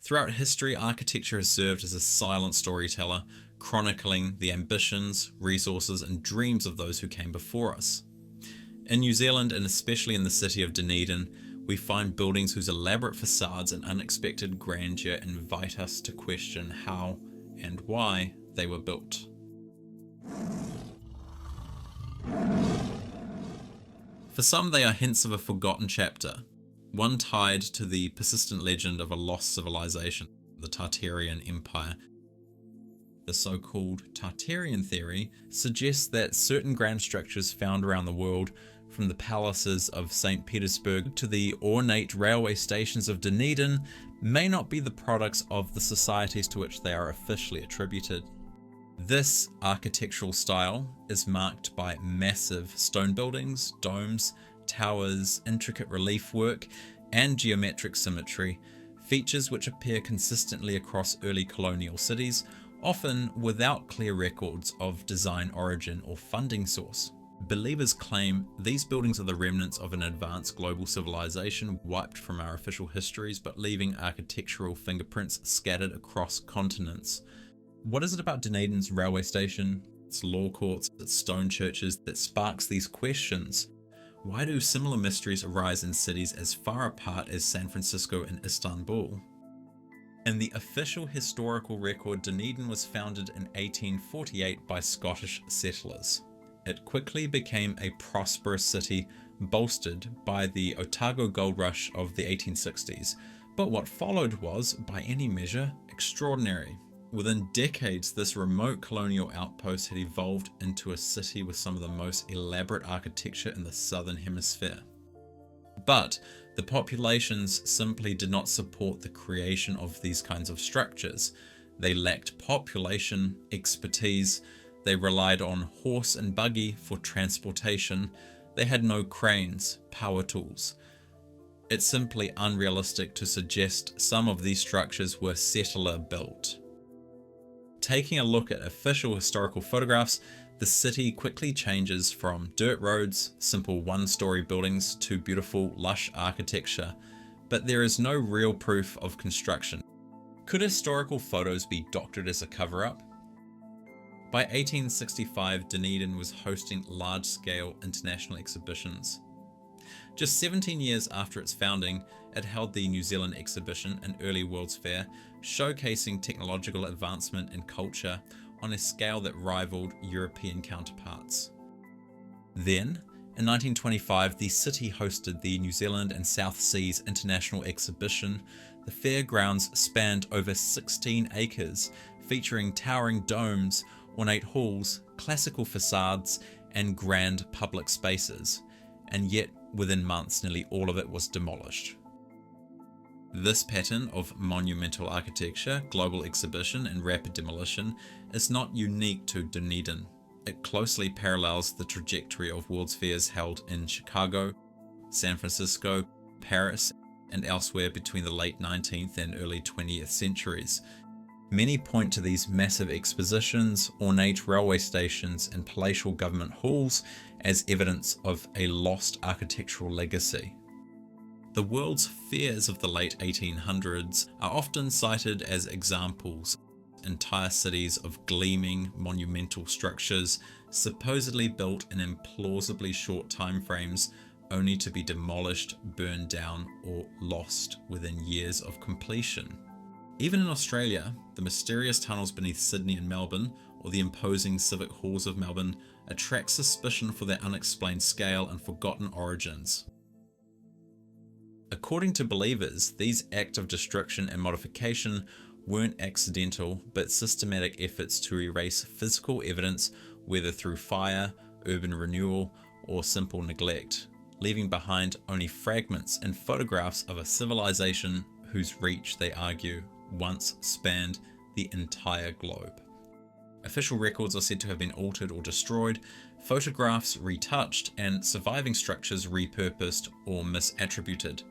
Throughout history, architecture has served as a silent storyteller, chronicling the ambitions, resources, and dreams of those who came before us. In New Zealand, and especially in the city of Dunedin, we find buildings whose elaborate facades and unexpected grandeur invite us to question how and why they were built. For some, they are hints of a forgotten chapter, one tied to the persistent legend of a lost civilization, the Tartarian Empire. The so-called Tartarian theory suggests that certain grand structures found around the world, from the palaces of St. Petersburg to the ornate railway stations of Dunedin, may not be the products of the societies to which they are officially attributed. This architectural style is marked by massive stone buildings, domes, towers, intricate relief work, and geometric symmetry, features which appear consistently across early colonial cities, often without clear records of design origin or funding source. Believers claim these buildings are the remnants of an advanced global civilization wiped from our official histories, but leaving architectural fingerprints scattered across continents. What is it about Dunedin's railway station, its law courts, its stone churches that sparks these questions? Why do similar mysteries arise in cities as far apart as San Francisco and Istanbul? In the official historical record, Dunedin was founded in 1848 by Scottish settlers. It quickly became a prosperous city, bolstered by the Otago gold rush of the 1860s. But what followed was, by any measure, extraordinary. Within decades, this remote colonial outpost had evolved into a city with some of the most elaborate architecture in the southern hemisphere. But the populations simply did not support the creation of these kinds of structures. They lacked population expertise. They relied on horse and buggy for transportation. They had no cranes, power tools. It's simply unrealistic to suggest some of these structures were settler built. Taking a look at official historical photographs, the city quickly changes from dirt roads, simple one-story buildings, to beautiful, lush architecture, but there is no real proof of construction. Could historical photos be doctored as a cover-up? By 1865, Dunedin was hosting large-scale international exhibitions. Just 17 years after its founding, it held the New Zealand Exhibition, an early World's Fair, showcasing technological advancement and culture on a scale that rivaled European counterparts. Then, in 1925, the city hosted the New Zealand and South Seas International Exhibition. The fairgrounds spanned over 16 acres, featuring towering domes, ornate halls, classical facades, and grand public spaces. And yet, within months, nearly all of it was demolished. This pattern of monumental architecture, global exhibition, and rapid demolition is not unique to Dunedin. It closely parallels the trajectory of World's Fairs held in Chicago, San Francisco, Paris, and elsewhere between the late 19th and early 20th centuries. Many point to these massive expositions, ornate railway stations, and palatial government halls as evidence of a lost architectural legacy. The World's Fairs of the late 1800s are often cited as examples. Entire cities of gleaming, monumental structures, supposedly built in implausibly short timeframes, only to be demolished, burned down, or lost within years of completion. Even in Australia, the mysterious tunnels beneath Sydney and Melbourne, or the imposing civic halls of Melbourne, attract suspicion for their unexplained scale and forgotten origins. According to believers, these acts of destruction and modification weren't accidental, but systematic efforts to erase physical evidence, whether through fire, urban renewal, or simple neglect, leaving behind only fragments and photographs of a civilization whose reach, they argue, once spanned the entire globe. Official records are said to have been altered or destroyed, photographs retouched, and surviving structures repurposed or misattributed.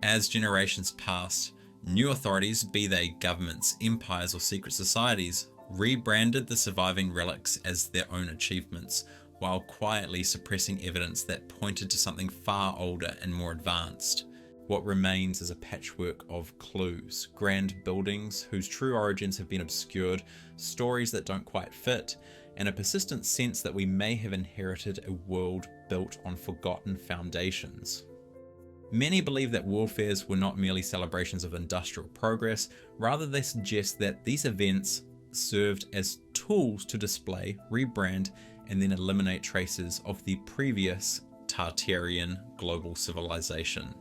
As generations passed, new authorities, be they governments, empires, or secret societies, rebranded the surviving relics as their own achievements, while quietly suppressing evidence that pointed to something far older and more advanced. What remains is a patchwork of clues, grand buildings whose true origins have been obscured, stories that don't quite fit, and a persistent sense that we may have inherited a world built on forgotten foundations. Many believe that world fairs were not merely celebrations of industrial progress, rather they suggest that these events served as tools to display, rebrand, and then eliminate traces of the previous Tartarian global civilization.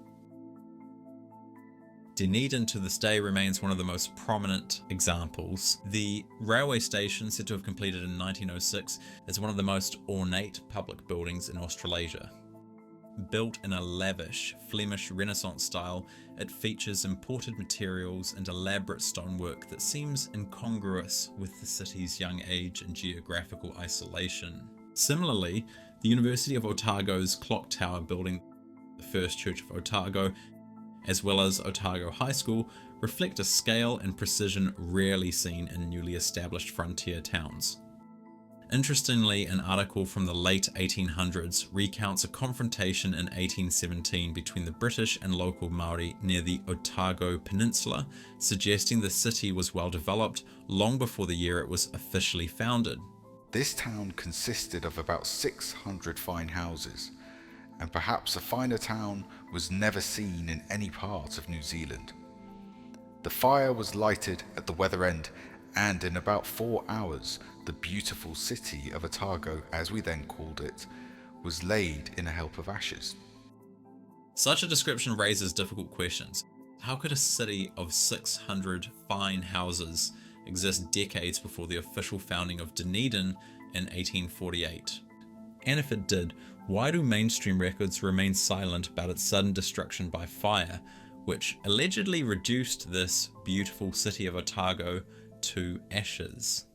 Dunedin to this day remains one of the most prominent examples. The railway station, said to have completed in 1906, is one of the most ornate public buildings in Australasia. Built in a lavish Flemish Renaissance style, it features imported materials and elaborate stonework that seems incongruous with the city's young age and geographical isolation. Similarly, the University of Otago's clock tower building, the First Church of Otago, as well as Otago High School, reflect a scale and precision rarely seen in newly established frontier towns. Interestingly, an article from the late 1800s recounts a confrontation in 1817 between the British and local Maori near the Otago Peninsula, suggesting the city was well developed long before the year it was officially founded. This town consisted of about 600 fine houses, and perhaps a finer town was never seen in any part of New Zealand. The fire was lighted at the weather end, and in about 4 hours, the beautiful city of Otago, as we then called it, was laid in a heap of ashes. Such a description raises difficult questions. How could a city of 600 fine houses exist decades before the official founding of Dunedin in 1848? And if it did, why do mainstream records remain silent about its sudden destruction by fire, which allegedly reduced this beautiful city of Otago to ashes?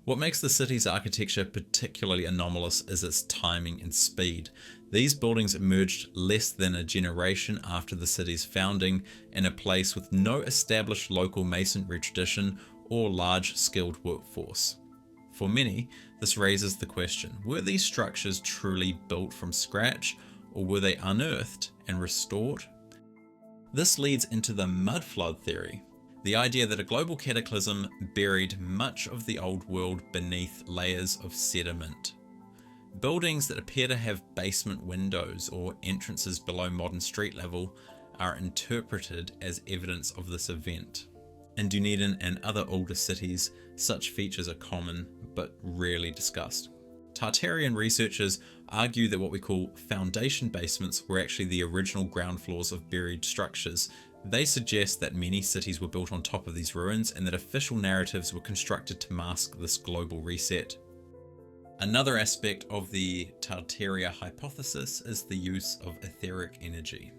What makes the city's architecture particularly anomalous is its timing and speed. These buildings emerged less than a generation after the city's founding in a place with no established local masonry tradition or large skilled workforce. For many, this raises the question, were these structures truly built from scratch, or were they unearthed and restored? This leads into the mud flood theory, the idea that a global cataclysm buried much of the old world beneath layers of sediment. Buildings that appear to have basement windows or entrances below modern street level are interpreted as evidence of this event. In Dunedin and other older cities, such features are common but rarely discussed. Tartarian researchers argue that what we call foundation basements were actually the original ground floors of buried structures. They suggest that many cities were built on top of these ruins and that official narratives were constructed to mask this global reset. Another aspect of the Tartaria hypothesis is the use of etheric energy.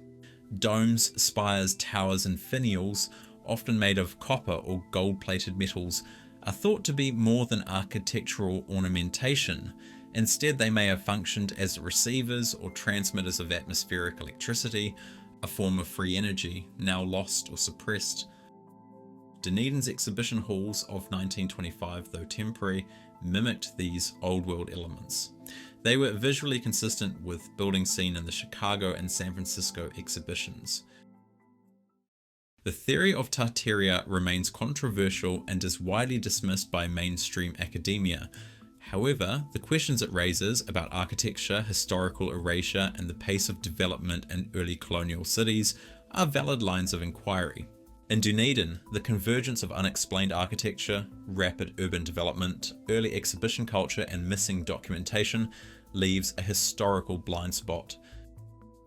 Domes, spires, towers, and finials, often made of copper or gold-plated metals, are thought to be more than architectural ornamentation. Instead, they may have functioned as receivers or transmitters of atmospheric electricity, a form of free energy, now lost or suppressed. Dunedin's exhibition halls of 1925, though temporary, mimicked these old world elements. They were visually consistent with buildings seen in the Chicago and San Francisco exhibitions. The theory of Tartaria remains controversial and is widely dismissed by mainstream academia. However, the questions it raises about architecture, historical erasure, and the pace of development in early colonial cities are valid lines of inquiry. In Dunedin, the convergence of unexplained architecture, rapid urban development, early exhibition culture, and missing documentation leaves a historical blind spot.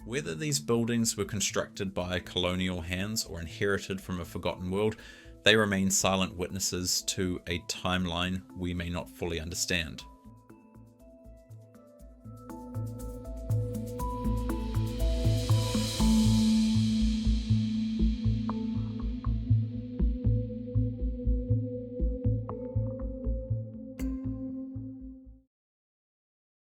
Whether these buildings were constructed by colonial hands or inherited from a forgotten world, they remain silent witnesses to a timeline we may not fully understand.